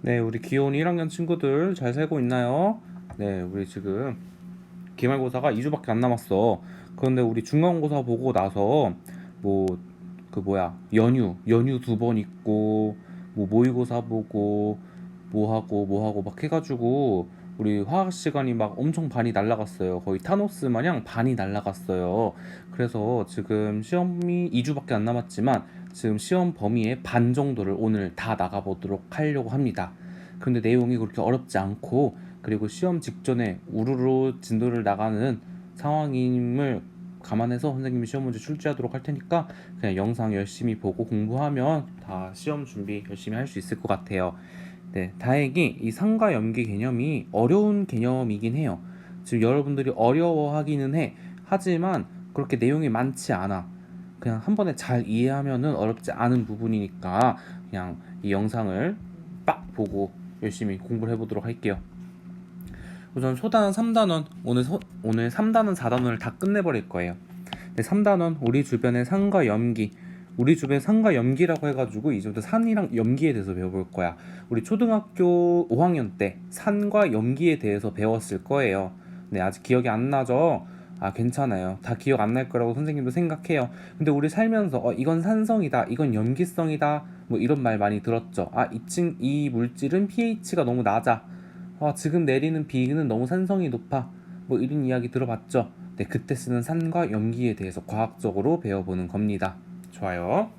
네, 우리 귀여운 1학년 친구들 잘 살고 있나요? 네, 우리 지금 기말고사가 2주밖에 안 남았어. 그런데 우리 중간고사 보고 나서 뭐 연휴 2번 있고 뭐 모의고사 보고 뭐 하고 막 해가지고 우리 화학 시간이 막 엄청 반이 날라갔어요. 거의 타노스 마냥 반이 날라갔어요. 그래서 지금 시험이 2주밖에 안 남았지만 지금 시험 범위의 반 정도를 오늘 다 나가보도록 하려고 합니다. 근데 내용이 그렇게 어렵지 않고 그리고 시험 직전에 우르르 진도를 나가는 상황임을 감안해서 선생님이 시험 문제 출제하도록 할 테니까 그냥 영상 열심히 보고 공부하면 다 시험 준비 열심히 할 수 있을 것 같아요. 네, 다행히 이 상과 염기 개념이 어려운 개념이긴 해요. 지금 여러분들이 어려워하기는 해. 하지만 그렇게 내용이 많지 않아. 그냥 한 번에 잘 이해하면은 어렵지 않은 부분이니까 그냥 이 영상을 빡 보고 열심히 공부를 해보도록 할게요. 우선 소단원 3단원 오늘 3단원 4단원을 다 끝내버릴 거예요. 네, 3단원 우리 주변의 산과 염기, 우리 주변 산과 염기라고 해가지고 이제부터 산이랑 염기에 대해서 배워볼 거야. 우리 초등학교 5학년 때 산과 염기에 대해서 배웠을 거예요. 네, 아직 기억이 안 나죠? 아, 괜찮아요. 다 기억 안 날 거라고 선생님도 생각해요. 근데 우리 살면서 이건 산성이다, 이건 염기성이다, 뭐 이런 말 많이 들었죠. 아, 이 물질은 pH가 너무 낮아. 지금 내리는 비는 너무 산성이 높아. 뭐 이런 이야기 들어봤죠? 네, 그때 쓰는 산과 염기에 대해서 과학적으로 배워보는 겁니다. 좋아요.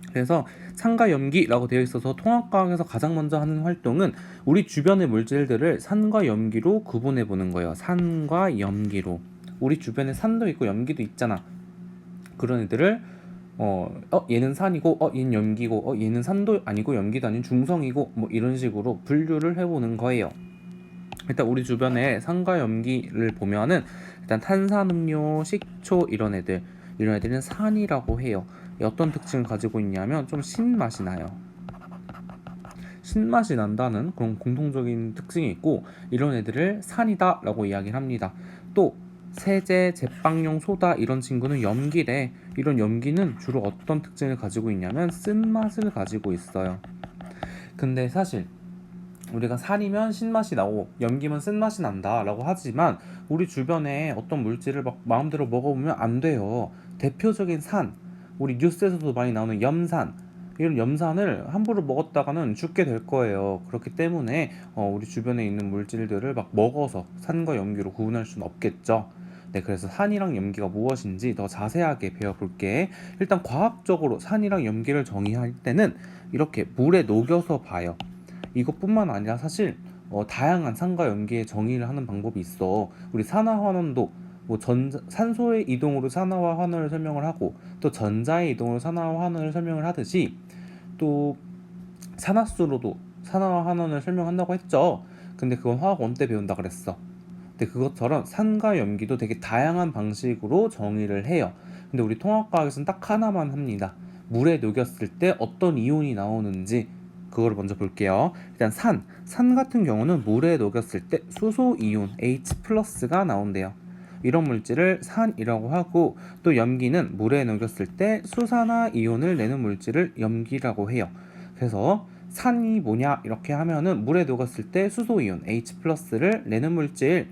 그래서 산과 염기라고 되어 있어서 통합과학에서 가장 먼저 하는 활동은 우리 주변의 물질들을 산과 염기로 구분해 보는 거예요. 산과 염기로. 우리 주변에 산도 있고 염기도 있잖아. 그런 애들을 얘는 산이고 얘는 염기고 얘는 산도 아니고 염기도 아닌 중성이고 뭐 이런 식으로 분류를 해보는 거예요. 일단 우리 주변에 산과 염기를 보면은 일단 탄산음료, 식초 이런 애들은 산이라고 해요. 어떤 특징을 가지고 있냐면 좀 신맛이 나요. 신맛이 난다는 그런 공통적인 특징이 있고 이런 애들을 산이다라고 이야기를 합니다. 또 세제, 제빵용 소다 이런 친구는 염기래. 이런 염기는 주로 어떤 특징을 가지고 있냐면 쓴맛을 가지고 있어요. 근데 사실 우리가 산이면 신맛이 나고 염기면 쓴맛이 난다라고 하지만 우리 주변에 어떤 물질을 막 마음대로 먹어보면 안 돼요. 대표적인 산, 우리 뉴스에서도 많이 나오는 염산, 이런 염산을 함부로 먹었다가는 죽게 될 거예요. 그렇기 때문에 우리 주변에 있는 물질들을 막 먹어서 산과 염기로 구분할 수는 없겠죠. 네, 그래서 산이랑 염기가 무엇인지 더 자세하게 배워볼게. 일단 과학적으로 산이랑 염기를 정의할 때는 이렇게 물에 녹여서 봐요. 이것뿐만 아니라 사실 다양한 산과 염기의 정의를 하는 방법이 있어. 우리 산화환원도 뭐 산소의 이동으로 산화와 환원을 설명을 하고 또 전자의 이동으로 산화와 환원을 설명을 하듯이 또 산화수로도 산화와 환원을 설명한다고 했죠. 근데 그건 화학원 때 배운다 그랬어. 근데 그것처럼 산과 염기도 되게 다양한 방식으로 정의를 해요. 근데 우리 통합과학에서는 딱 하나만 합니다. 물에 녹였을 때 어떤 이온이 나오는지 그걸 먼저 볼게요. 일단 산 같은 경우는 물에 녹였을 때 수소 이온 H+가 나온대요. 이런 물질을 산이라고 하고 또 염기는 물에 녹였을 때 수산화 이온을 내는 물질을 염기라고 해요. 그래서 산이 뭐냐 이렇게 하면은 물에 녹았을 때 수소 이온 H+를 내는 물질,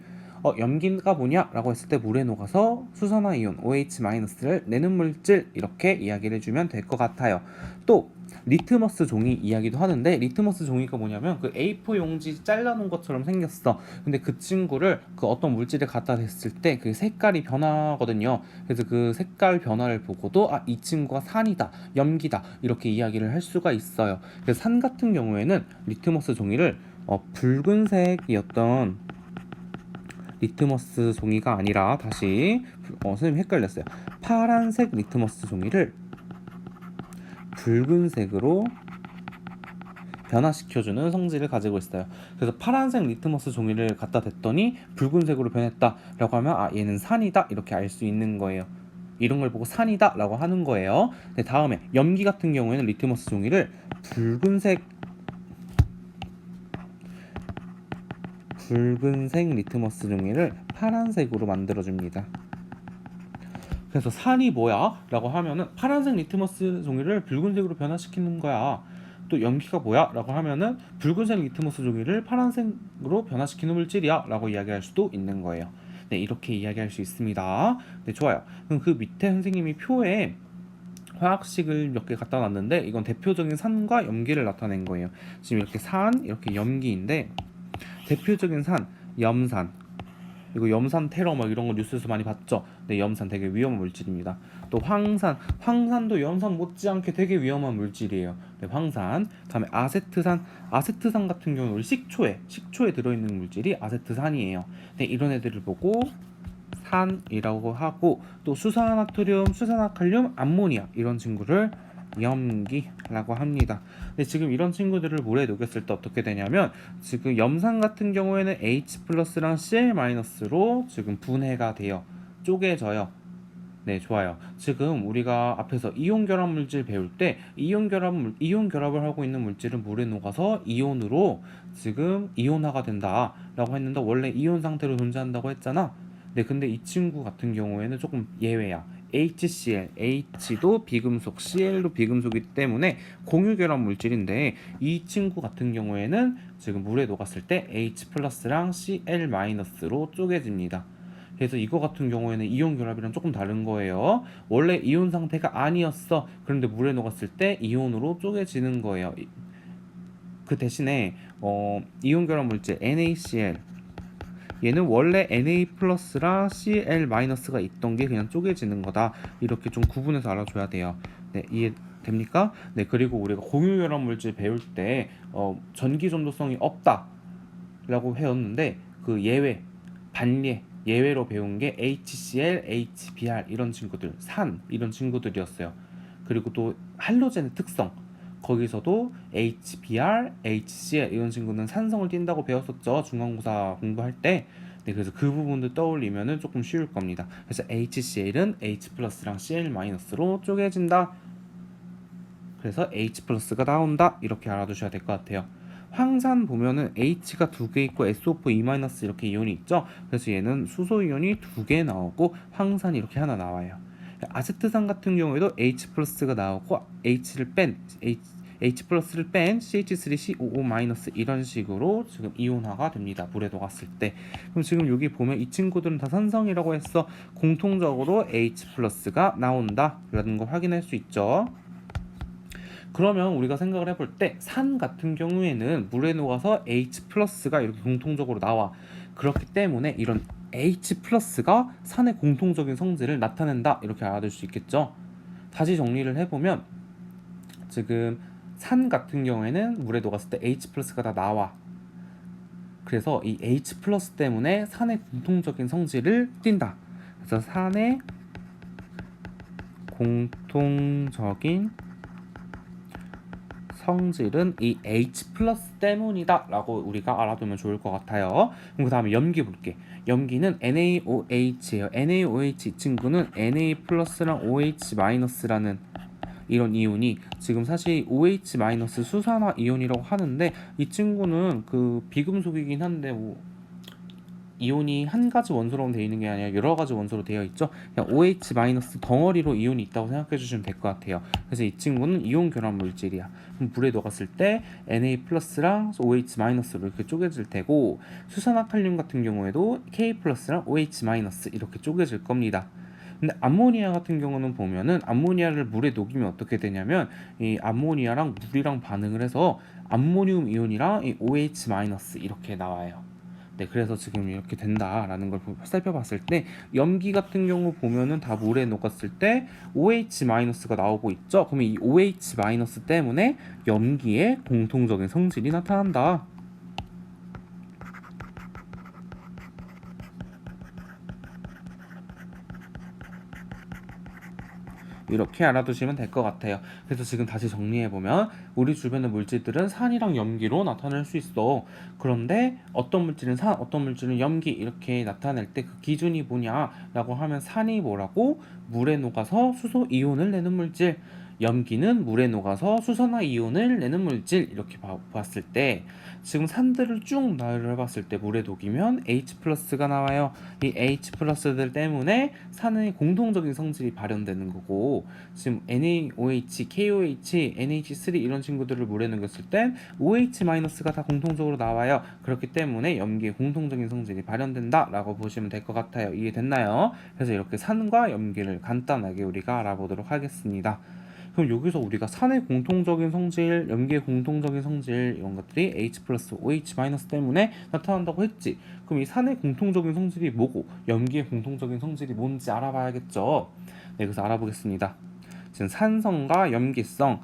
염기가 뭐냐라고 했을 때 물에 녹아서 수산화 이온 OH-를 내는 물질 이렇게 이야기를 해주면 될 것 같아요. 또 리트머스 종이 이야기도 하는데 리트머스 종이가 뭐냐면 그 A4 용지 잘라놓은 것처럼 생겼어. 근데 그 친구를 그 어떤 물질에 갖다 댔을 때 그 색깔이 변하거든요. 그래서 그 색깔 변화를 보고도 이 친구가 산이다, 염기다 이렇게 이야기를 할 수가 있어요. 그래서 산 같은 경우에는 리트머스 종이를 붉은색이었던 리트머스 종이가 아니라 다시 선생님 헷갈렸어요. 파란색 리트머스 종이를 붉은색으로 변화시켜주는 성질을 가지고 있어요. 그래서 파란색 리트머스 종이를 갖다 댔더니 붉은색으로 변했다라고 하면 얘는 산이다 이렇게 알 수 있는 거예요. 이런 걸 보고 산이다라고 하는 거예요. 네, 다음에 염기 같은 경우에는 리트머스 종이를 붉은색 리트머스 종이를 파란색으로 만들어줍니다. 그래서 산이 뭐야? 라고 하면은 파란색 리트머스 종이를 붉은색으로 변화시키는 거야. 또 염기가 뭐야? 라고 하면은 붉은색 리트머스 종이를 파란색으로 변화시키는 물질이야 라고 이야기할 수도 있는 거예요. 네, 이렇게 이야기할 수 있습니다. 네, 좋아요. 그럼 그 밑에 선생님이 표에 화학식을 몇 개 갖다 놨는데 이건 대표적인 산과 염기를 나타낸 거예요. 지금 이렇게 산, 이렇게 염기인데 대표적인 산, 염산. 이거 염산 테러 막 이런 거 뉴스에서 많이 봤죠. 네, 염산 되게 위험한 물질입니다. 또 황산, 황산도 염산 못지않게 되게 위험한 물질이에요. 네, 황산. 다음에 아세트산, 아세트산 같은 경우는 우리 식초에 들어있는 물질이 아세트산이에요. 네, 이런 애들을 보고 산이라고 하고, 또 수산화토륨, 수산화칼륨, 암모니아 이런 친구를 염기라고 합니다. 근데 지금 이런 친구들을 물에 녹였을 때 어떻게 되냐면 지금 염산 같은 경우에는 H 플러스랑 Cl 마이너스로 지금 분해가 돼요. 쪼개져요. 네, 좋아요. 지금 우리가 앞에서 이온 결합 물질 배울 때 이온 결합을 하고 있는 물질은 물에 녹아서 이온으로 지금 이온화가 된다라고 했는데 원래 이온 상태로 존재한다고 했잖아. 네, 근데 이 친구 같은 경우에는 조금 예외야. HCl, H도 비금속, Cl도 비금속이기 때문에 공유 결합 물질인데 이 친구 같은 경우에는 지금 물에 녹았을 때 H 플러스랑 Cl 마이너스로 쪼개집니다. 그래서 이거 같은 경우에는 이온 결합이랑 조금 다른 거예요. 원래 이온 상태가 아니었어. 그런데 물에 녹았을 때 이온으로 쪼개지는 거예요. 그 대신에 이온 결합 물질 NaCl 얘는 원래 Na 플러스랑 Cl 마이너스가 있던 게 그냥 쪼개지는 거다. 이렇게 좀 구분해서 알아줘야 돼요. 네, 이해됩니까? 네, 그리고 우리가 공유 결합 물질 배울 때 전기 전도성이 없다라고 배웠는데 그 예외, 반례 예외로 배운 게 HCl, HBr 이런 친구들, 산 이런 친구들이었어요. 그리고 또 할로젠의 특성 거기서도 HBr, HCl 이런 친구는 산성을 띈다고 배웠었죠. 중간고사 공부할 때. 네, 그래서 그 부분도 떠올리면은 조금 쉬울 겁니다. 그래서 HCl은 H 플러스랑 Cl 마이너스로 쪼개진다. 그래서 H 플러스가 나온다. 이렇게 알아두셔야 될 것 같아요. 황산 보면은 H가 두 개 있고 SO4 이렇게 이온이 있죠. 그래서 얘는 수소 이온이 두 개 나오고 황산이 이렇게 하나 나와요. 아세트산 같은 경우에도 H 플러스가 나오고 H 플러스를 뺀 CH3COO- 이런 식으로 지금 이온화가 됩니다. 물에 녹았을 때. 그럼 지금 여기 보면 이 친구들은 다 산성이라고 해서 공통적으로 H 플러스가 나온다라는 거 확인할 수 있죠. 그러면 우리가 생각을 해볼 때 산 같은 경우에는 물에 녹아서 H 플러스가 이렇게 공통적으로 나와. 그렇기 때문에 이런 H 플러스가 산의 공통적인 성질을 나타낸다. 이렇게 알아둘 수 있겠죠. 다시 정리를 해보면 지금 산 같은 경우에는 물에 녹았을 때 H 플러스가 다 나와. 그래서 이 H 플러스 때문에 산의 공통적인 성질을 띈다. 그래서 산의 공통적인 성질은 이 H 플러스 때문이다 라고 우리가 알아두면 좋을 것 같아요. 그럼 그 다음에 염기 볼게. 염기는 NaOH예요. NaOH 이 친구는 Na 플러스랑 OH 마이너스라는 이런 이온이 지금 사실 OH 마이너스 수산화 이온이라고 하는데 이 친구는 그 비금속이긴 한데 뭐 이온이 한 가지 원소로 되어 있는 게 아니라 여러 가지 원소로 되어 있죠. 그냥 OH 마이너스 덩어리로 이온이 있다고 생각해 주시면 될 것 같아요. 그래서 이 친구는 이온 결합 물질이야. 그럼 물에 녹았을 때 Na 플러스랑 OH 마이너스로 이렇게 쪼개질 테고 수산화칼륨 같은 경우에도 K 플러스랑 OH 마이너스 이렇게 쪼개질 겁니다. 근데 암모니아 같은 경우는 보면은 암모니아를 물에 녹이면 어떻게 되냐면 이 암모니아랑 물이랑 반응을 해서 암모늄 이온이랑 이 OH 마이너스 이렇게 나와요. 네, 그래서 지금 이렇게 된다라는 걸 살펴봤을 때 염기 같은 경우 보면은 다 물에 녹았을 때 OH-가 나오고 있죠. 그러면 이 OH- 때문에 염기의 공통적인 성질이 나타난다. 이렇게 알아두시면 될 것 같아요. 그래서 지금 다시 정리해보면 우리 주변의 물질들은 산이랑 염기로 나타낼 수 있어. 그런데 어떤 물질은 산, 어떤 물질은 염기 이렇게 나타낼 때 그 기준이 뭐냐라고 하면 산이 뭐라고? 물에 녹아서 수소 이온을 내는 물질. 염기는 물에 녹아서 수소나 이온을 내는 물질 이렇게 봤을 때 지금 산들을 쭉 나열을 해봤을 때 물에 녹이면 H 플러스가 나와요. 이 H 플러스들 때문에 산의 공통적인 성질이 발현되는 거고 지금 NaOH, KOH, NH3 이런 친구들을 물에 녹였을 땐 OH 마이너스가 다 공통적으로 나와요. 그렇기 때문에 염기의 공통적인 성질이 발현된다 라고 보시면 될 것 같아요. 이해됐나요? 그래서 이렇게 산과 염기를 간단하게 우리가 알아보도록 하겠습니다. 그럼 여기서 우리가 산의 공통적인 성질, 염기의 공통적인 성질 이런 것들이 H 플러스 OH 마이너스 때문에 나타난다고 했지. 그럼 이 산의 공통적인 성질이 뭐고 염기의 공통적인 성질이 뭔지 알아봐야겠죠. 네, 그래서 알아보겠습니다. 지금 산성과 염기성.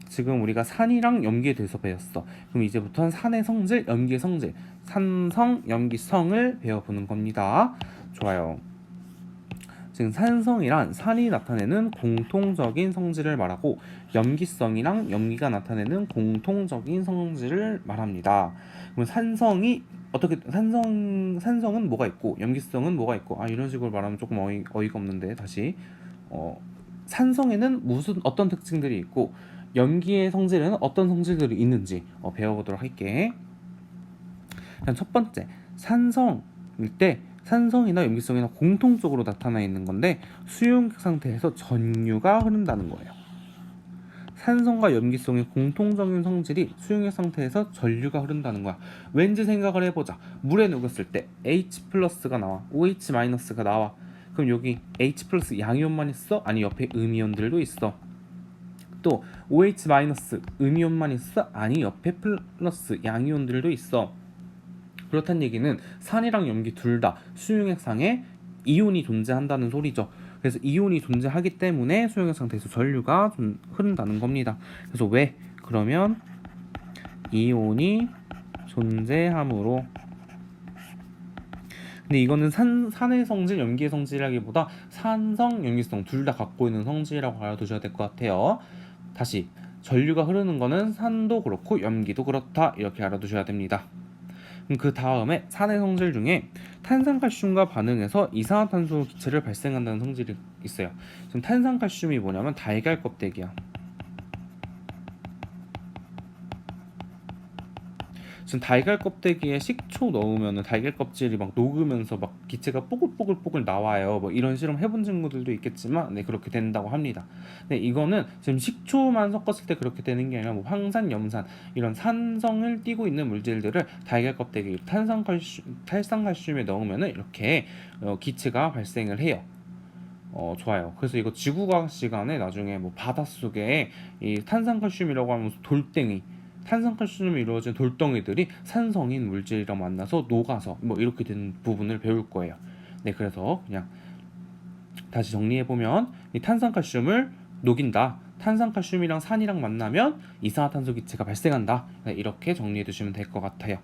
지금 우리가 산이랑 염기에 대해서 배웠어. 그럼 이제부터는 산의 성질, 염기의 성질, 산성, 염기성을 배워보는 겁니다. 좋아요. 지금 산성이란 산이 나타내는 공통적인 성질을 말하고 염기성이랑 염기가 나타내는 공통적인 성질을 말합니다. 그럼 산성이 어떻게 산성은 뭐가 있고 염기성은 뭐가 있고 이런 식으로 말하면 조금 어이가 없는데 다시 산성에는 무슨 어떤 특징들이 있고 염기의 성질에는 어떤 성질들이 있는지 배워보도록 할게. 첫 번째 산성일 때 산성이나 염기성이나 공통적으로 나타나 있는 건데 수용 상태에서 전류가 흐른다는 거예요. 산성과 염기성의 공통적인 성질이 수용액 상태에서 전류가 흐른다는 거야. 왠지 생각을 해보자. 물에 녹였을 때 H 플러스가 나와, OH 마이너스가 나와. 그럼 여기 H 플러스 양이온만 있어? 아니 옆에 음이온들도 있어. 또 OH 마이너스 음이온만 있어? 아니 옆에 플러스 양이온들도 있어. 그렇다는 얘기는 산이랑 염기 둘 다 수용액상에 이온이 존재한다는 소리죠. 그래서 이온이 존재하기 때문에 수용액 상태에서 전류가 좀 흐른다는 겁니다. 그래서 왜? 그러면 이온이 존재하므로. 근데 이거는 산의 성질, 염기의 성질이라기보다 산성, 염기성 둘 다 갖고 있는 성질이라고 알아두셔야 될 것 같아요. 다시 전류가 흐르는 거는 산도 그렇고 염기도 그렇다 이렇게 알아두셔야 됩니다. 그 다음에 산의 성질 중에 탄산칼슘과 반응해서 이산화탄소 기체를 발생한다는 성질이 있어요. 지금 탄산칼슘이 뭐냐면 달걀 껍데기야. 지금 달걀 껍데기에 식초 넣으면 달걀 껍질이 막 녹으면서 막 기체가 뽀글뽀글 나와요. 뭐 이런 실험 해본 친구들도 있겠지만 네 그렇게 된다고 합니다. 네 이거는 지금 식초만 섞었을 때 그렇게 되는 게 아니라 뭐 황산, 염산 이런 산성을 띠고 있는 물질들을 달걀 껍데기 탈산칼슘에 넣으면 이렇게 기체가 발생을 해요. 좋아요. 그래서 이거 지구과학 시간에 나중에 뭐 바닷속에 이 탄산칼슘이라고 하면 돌덩이 탄산칼슘이 이루어진 돌덩이들이 산성인 물질이랑 만나서 녹아서 뭐 이렇게 되는 부분을 배울 거예요. 네, 그래서 그냥 다시 정리해 보면 이 탄산칼슘을 녹인다. 탄산칼슘이랑 산이랑 만나면 이산화탄소 기체가 발생한다. 네, 이렇게 정리해 두시면 될 것 같아요.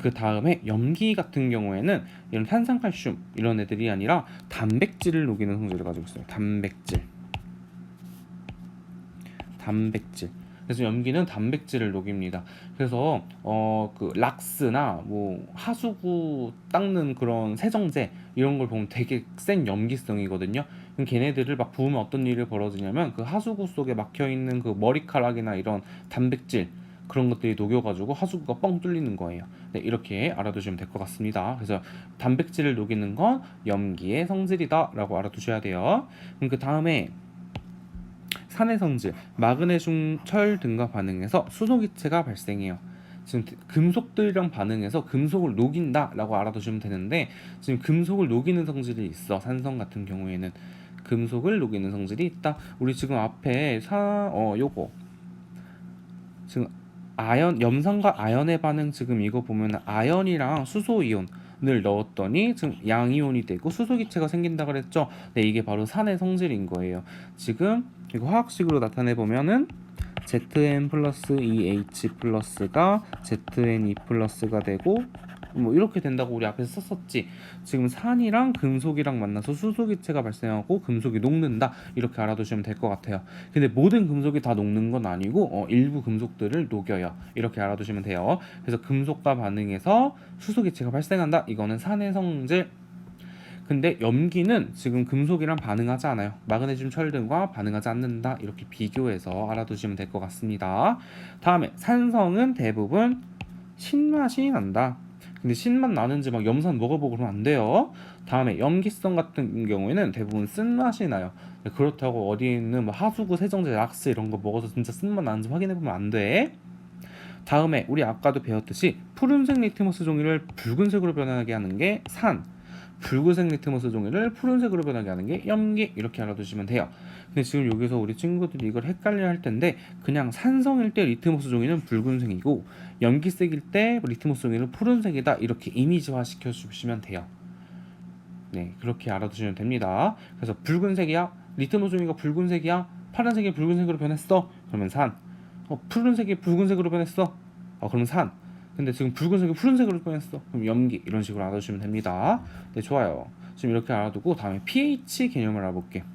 그 다음에 염기 같은 경우에는 이런 탄산칼슘 이런 애들이 아니라 단백질을 녹이는 성질을 가지고 있어요. 단백질. 그래서 염기는 단백질을 녹입니다. 그래서 그 락스나 뭐 하수구 닦는 그런 세정제 이런 걸 보면 되게 센 염기성이거든요. 그럼 걔네들을 막 부으면 어떤 일이 벌어지냐면 그 하수구 속에 막혀 있는 그 머리카락이나 이런 단백질 그런 것들이 녹여가지고 하수구가 뻥 뚫리는 거예요. 네, 이렇게 알아두시면 될 것 같습니다. 그래서 단백질을 녹이는 건 염기의 성질이다라고 알아두셔야 돼요. 그럼 그 다음에 산의 성질, 마그네슘, 철 등과 반응해서 수소기체가 발생해요. 지금 금속들이랑 반응해서 금속을 녹인다라고 알아두시면 되는데 지금 금속을 녹이는 성질이 있어. 산성 같은 경우에는 금속을 녹이는 성질이 있다. 우리 지금 앞에 요거 지금 염산과 아연의 반응 지금 이거 보면 아연이랑 수소 이온을 넣었더니 지금 양이온이 되고 수소기체가 생긴다 그랬죠. 네, 이게 바로 산의 성질인 거예요. 지금 이거 화학식으로 나타내 보면은 Zn 플러스 EH 플러스가 Zn2 플러스가 되고 뭐 이렇게 된다고 우리 앞에서 썼었지. 지금 산이랑 금속이랑 만나서 수소기체가 발생하고 금속이 녹는다 이렇게 알아두시면 될 것 같아요. 근데 모든 금속이 다 녹는 건 아니고 일부 금속들을 녹여요. 이렇게 알아두시면 돼요. 그래서 금속과 반응해서 수소기체가 발생한다. 이거는 산의 성질. 근데 염기는 지금 금속이랑 반응하지 않아요. 마그네슘 철등과 반응하지 않는다. 이렇게 비교해서 알아두시면 될 것 같습니다. 다음에 산성은 대부분 신맛이 난다. 근데 신맛 나는지 막 염산 먹어보고 그러면 안 돼요. 다음에 염기성 같은 경우에는 대부분 쓴맛이 나요. 그렇다고 어디 있는 뭐 하수구, 세정제, 락스 이런 거 먹어서 진짜 쓴맛 나는지 확인해보면 안 돼. 다음에 우리 아까도 배웠듯이 푸른색 리트머스 종이를 붉은색으로 변하게 하는 게 산, 붉은색 리트머스 종이를 푸른색으로 변하게 하는 게 염기, 이렇게 알아두시면 돼요. 근데 지금 여기서 우리 친구들이 이걸 헷갈려 할 텐데, 그냥 산성일 때 리트머스 종이는 붉은색이고 염기색일 때 리트머스 종이는 푸른색이다, 이렇게 이미지화 시켜주시면 돼요. 네, 그렇게 알아두시면 됩니다. 그래서 붉은색이야, 리트머스 종이가 붉은색이야, 파란색이 붉은색으로 변했어, 그러면 산. 푸른색이 붉은색으로 변했어, 그럼 산. 근데 지금 붉은색이 푸른색으로 변했어, 그럼 염기. 이런 식으로 알아두시면 됩니다. 네, 좋아요. 지금 이렇게 알아두고 다음에 pH 개념을 알아볼게.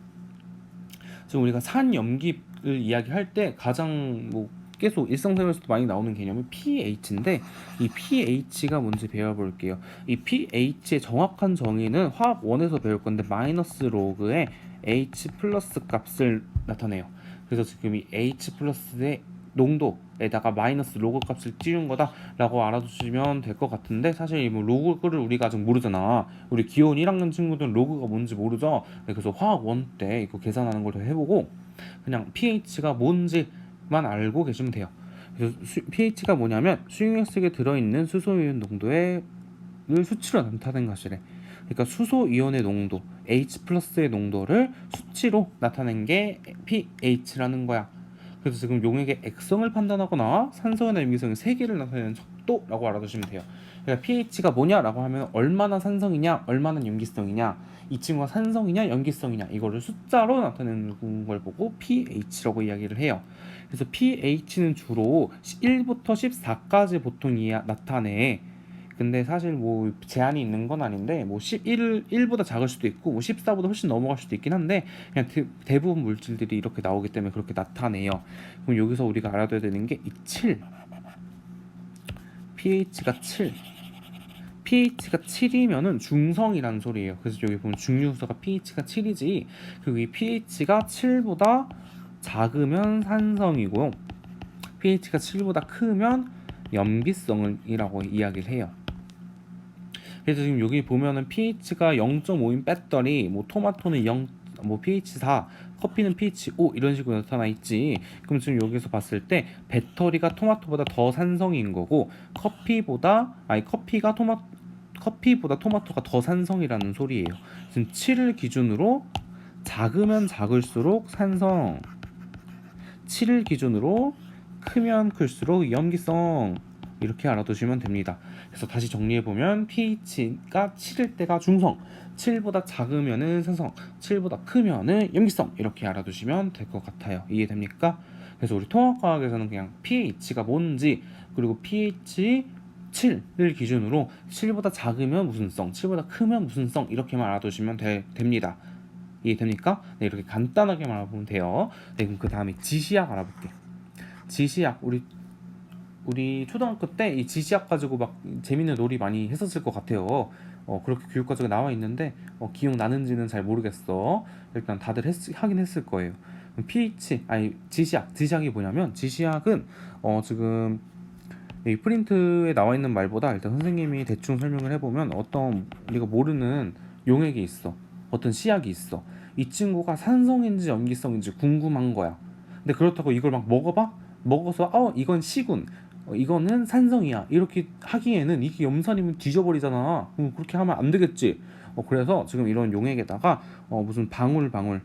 지금 우리가 산 염기를 이야기할 때 가장 계속 일상생활에서도 많이 나오는 개념이 pH인데, 이 pH가 뭔지 배워볼게요. 이 pH의 정확한 정의는 화학 1에서 배울 건데 마이너스 로그의 H 플러스 값을 나타내요. 그래서 지금 이 H 플러스의 농도에다가 마이너스 로그 값을 띄운 거다라고 알아두시면 될 것 같은데, 사실 이 로그를 우리가 아직 모르잖아. 우리 기혼 1학년 친구들은 로그가 뭔지 모르죠. 그래서 화학 1 때 이거 계산하는 걸 더 해보고 그냥 pH가 뭔지만 알고 계시면 돼요. 그래서 pH가 뭐냐면 수용액색에 들어있는 수소이온 농도의 수치로 나타낸 것이래. 그러니까 수소이온의 농도 H 플러스의 농도를 수치로 나타낸 게 pH라는 거야. 그래서 지금 용액의 액성을 판단하거나 산성이나 염기성의 세기를 나타내는 척도라고 알아두시면 돼요. 그러니까 pH가 뭐냐라고 하면 얼마나 산성이냐, 얼마나 염기성이냐, 이 친구가 산성이냐 염기성이냐, 이거를 숫자로 나타내는 걸 보고 pH라고 이야기를 해요. 그래서 pH는 주로 1부터 14까지 보통 나타내. 근데 사실 뭐 제한이 있는 건 아닌데, 뭐 1보다 작을 수도 있고 뭐 14보다 훨씬 넘어갈 수도 있긴 한데, 그냥 대부분 물질들이 이렇게 나오기 때문에 그렇게 나타내요. 그럼 여기서 우리가 알아둬야 되는 게 이 7, pH가 7, pH가 7이면은 중성이라는 소리예요. 그래서 여기 보면 중류소가 pH가 7이지, 그리고 이 pH가 7보다 작으면 산성이고 pH가 7보다 크면 염기성이라고 이야기를 해요. 그래서 지금 여기 보면은 pH가 0.5인 배터리, 뭐 토마토는 0, 뭐 pH 4, 커피는 pH 5 이런 식으로 나타나 있지. 그럼 지금 여기서 봤을 때 배터리가 토마토보다 더 산성인 거고, 커피보다 토마토가 더 산성이라는 소리예요. 지금 7을 기준으로 작으면 작을수록 산성, 7을 기준으로 크면 클수록 염기성, 이렇게 알아두시면 됩니다. 그래서 다시 정리해보면 pH가 7일 때가 중성, 7보다 작으면은 산성, 7보다 크면은 염기성, 이렇게 알아두시면 될 것 같아요. 이해됩니까? 그래서 우리 통합과학에서는 그냥 pH가 뭔지, 그리고 pH 7을 기준으로 7보다 작으면 무슨 성, 7보다 크면 무슨 성, 이렇게만 알아두시면 됩니다. 이해됩니까? 네, 이렇게 간단하게만 알아보면 돼요. 네, 그럼 그 다음에 지시약 알아볼게. 지시약, 우리 초등학교 때 이 지시약 가지고 막 재밌는 놀이 많이 했었을 것 같아요. 그렇게 교육과정에 나와 있는데 기억나는지는 잘 모르겠어. 일단 다들 하긴 했을 거예요. 지시약이 뭐냐면, 지시약은 지금 이 프린트에 나와 있는 말보다 일단 선생님이 대충 설명을 해보면, 어떤 우리가 모르는 용액이 있어, 어떤 시약이 있어. 이 친구가 산성인지 염기성인지 궁금한 거야. 근데 그렇다고 이걸 막 먹어서 이건 시군, 이거는 산성이야, 이렇게 하기에는 이게 염산이면 뒤져버리잖아. 그렇게 하면 안 되겠지. 그래서 지금 이런 용액에다가 무슨 방울 그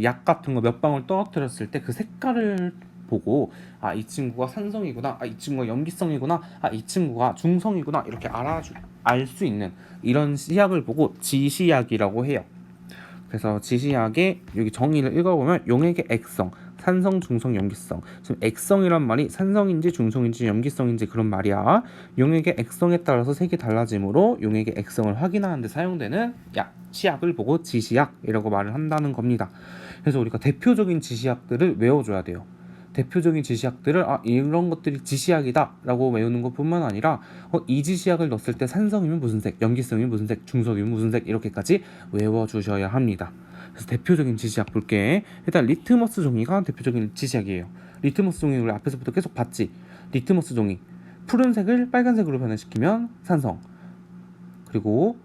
약 같은 거 몇 방울 떨어뜨렸을 때 그 색깔을 보고, 이 친구가 산성이구나, 이 친구가 염기성이구나, 이 친구가 중성이구나, 이렇게 알 수 있는 이런 시약을 보고 지시약이라고 해요. 그래서 지시약의 여기 정의를 읽어보면, 용액의 액성, 산성, 중성, 염기성. 지금 액성이란 말이 산성인지 중성인지 염기성인지 그런 말이야. 용액의 액성에 따라서 색이 달라지므로 용액의 액성을 확인하는 데 사용되는 시약을 보고 지시약이라고 말을 한다는 겁니다. 그래서 우리가 대표적인 지시약들을 외워줘야 돼요. 대표적인 지시약들을 이런 것들이 지시약이다 라고 외우는 것뿐만 아니라 이 지시약을 넣었을 때 산성이면 무슨 색, 염기성이면 무슨 색, 중성이면 무슨 색 이렇게까지 외워주셔야 합니다. 그래서 대표적인 지시약 볼게. 일단 리트머스 종이가 대표적인 지시약이에요. 리트머스 종이 우리 앞에서부터 계속 봤지. 리트머스 종이 푸른색을 빨간색으로 변화시키면 산성, 그리고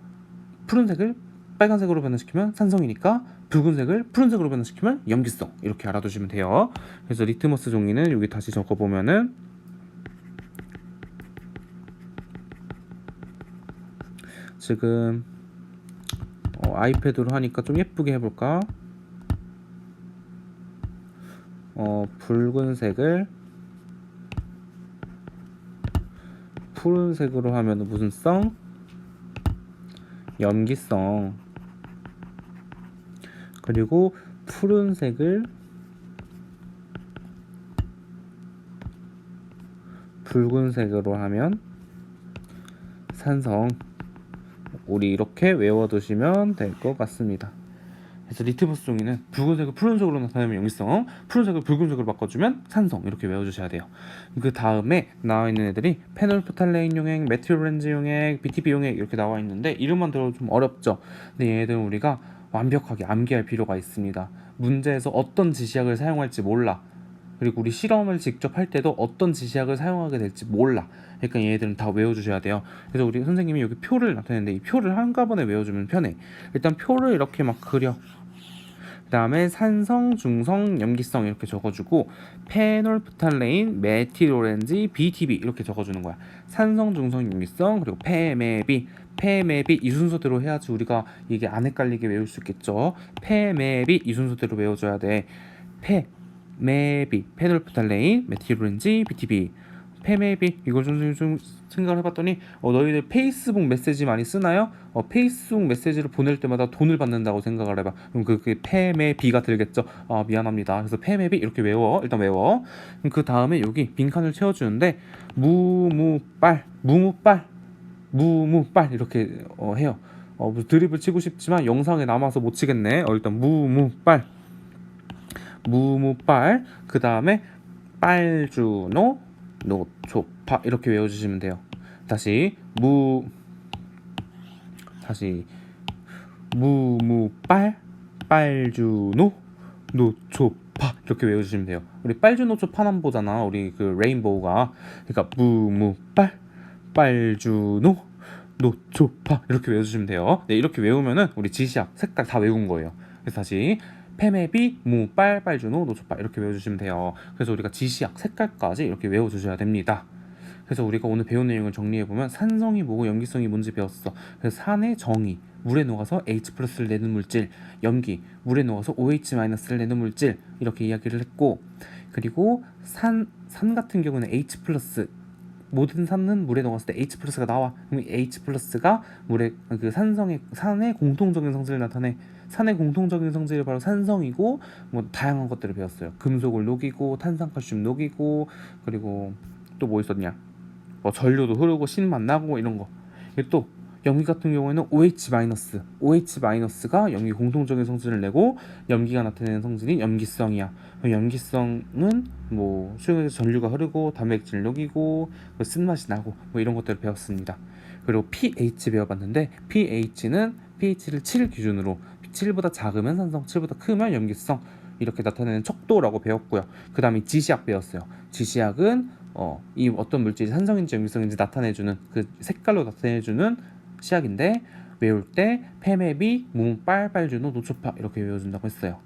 푸른색을 빨간색으로 변화시키면 산성이니까 붉은색을 푸른색으로 변화시키면 염기성, 이렇게 알아두시면 돼요. 그래서 리트머스 종이는 여기 다시 적어보면은 지금 아이패드로 하니까 좀 예쁘게 해볼까? 붉은색을 푸른색으로 하면 무슨 성? 염기성. 그리고 푸른색을 붉은색으로 하면 산성. 우리 이렇게 외워두시면 될 것 같습니다. 그래서 리트머스 종이는 붉은색을 푸른색으로 나타내면 염기성, 푸른색을 붉은색으로 바꿔주면 산성, 이렇게 외워주셔야 돼요. 그 다음에 나와 있는 애들이 페놀프탈레인 용액, 메틸오렌지 용액, BTB 용액 이렇게 나와 있는데 이름만 들어도 좀 어렵죠. 근데 얘네들은 우리가 완벽하게 암기할 필요가 있습니다. 문제에서 어떤 지시약을 사용할지 몰라. 그리고 우리 실험을 직접 할 때도 어떤 지시약을 사용하게 될지 몰라. 그러니까 얘네들은 다 외워주셔야 돼요. 그래서 우리 선생님이 여기 표를 나타내는데 이 표를 한꺼번에 외워주면 편해. 일단 표를 이렇게 막 그려. 그 다음에 산성, 중성, 염기성 이렇게 적어주고 페놀프탈레인, 메틸오렌지, BTB 이렇게 적어주는 거야. 산성, 중성, 염기성, 그리고 페메비 이 순서대로 해야지 우리가 이게 안 헷갈리게 외울 수 있겠죠. 페메비 이 순서대로 외워줘야 돼. 페놀프탈레인, 메틸오렌지, BTB. 페메비 이걸 좀 생각을 해봤더니 너희들 페이스북 메시지 많이 쓰나요? 페이스북 메시지를 보낼 때마다 돈을 받는다고 생각을 해봐. 그럼 그게 페메비가 들겠죠. 미안합니다. 그래서 페메비 이렇게 외워. 일단 외워. 그럼 그 다음에 여기 빈칸을 채워주는데 무무빨 이렇게 해요. 드립을 치고 싶지만 영상에 남아서 못 치겠네. 일단 무무빨. 그 다음에 빨주노, 노초파 이렇게 외워주시면 돼요. 다시 무무빨, 빨주노, 노초파 이렇게 외워주시면 돼요. 우리 빨주노초파만 보잖아. 우리 그 레인보우가. 그러니까 무무빨, 빨주노, 노초파 이렇게 외워주시면 돼요. 네, 이렇게 외우면은 우리 지시약 색깔 다 외운 거예요. 그래서 다시 페메비, 무, 빨, 빨주노, 노초파 이렇게 외워주시면 돼요. 그래서 우리가 지시약 색깔까지 이렇게 외워주셔야 됩니다. 그래서 우리가 오늘 배운 내용을 정리해보면 산성이 뭐고 염기성이 뭔지 배웠어. 그래서 산의 정의, 물에 녹아서 H+를 내는 물질, 염기, 물에 녹아서 OH-를 내는 물질 이렇게 이야기를 했고, 그리고 산 같은 경우는 H+, 모든 산은 물에 녹았을 때 H+가 나와. 그럼 H+가 물의 그 산의 공통적인 성질을 나타내. 산의 공통적인 성질이 바로 산성이고 뭐 다양한 것들을 배웠어요. 금속을 녹이고 탄산칼슘 녹이고 그리고 또 뭐 있었냐? 전류도 흐르고 신맛 나고 이런 거. 또 염기 같은 경우에는 OH-가 염기 공통적인 성질을 내고 염기가 나타내는 성질이 염기성이야. 염기성은 뭐 수용에서 전류가 흐르고 단백질 녹이고 쓴맛이 나고 뭐 이런 것들을 배웠습니다. 그리고 pH 배워봤는데 pH는 pH를 7 기준으로 7보다 작으면 산성, 7보다 크면 염기성 이렇게 나타내는 척도라고 배웠고요. 그 다음에 지시약 배웠어요. 지시약은 이 어떤 물질이 산성인지 염기성인지 나타내주는 그 색깔로 나타내주는 시약인데 외울 때 페메비, 무빨, 빨주노, 노초파 이렇게 외워준다고 했어요.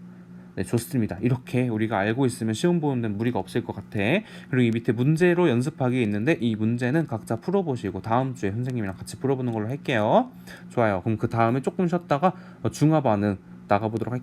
네, 좋습니다. 이렇게 우리가 알고 있으면 시험 보는 데는 무리가 없을 것 같아. 그리고 이 밑에 문제로 연습하기 있는데 이 문제는 각자 풀어보시고 다음 주에 선생님이랑 같이 풀어보는 걸로 할게요. 좋아요. 그럼 그 다음에 조금 쉬었다가 중화 반응 나가보도록 할게요.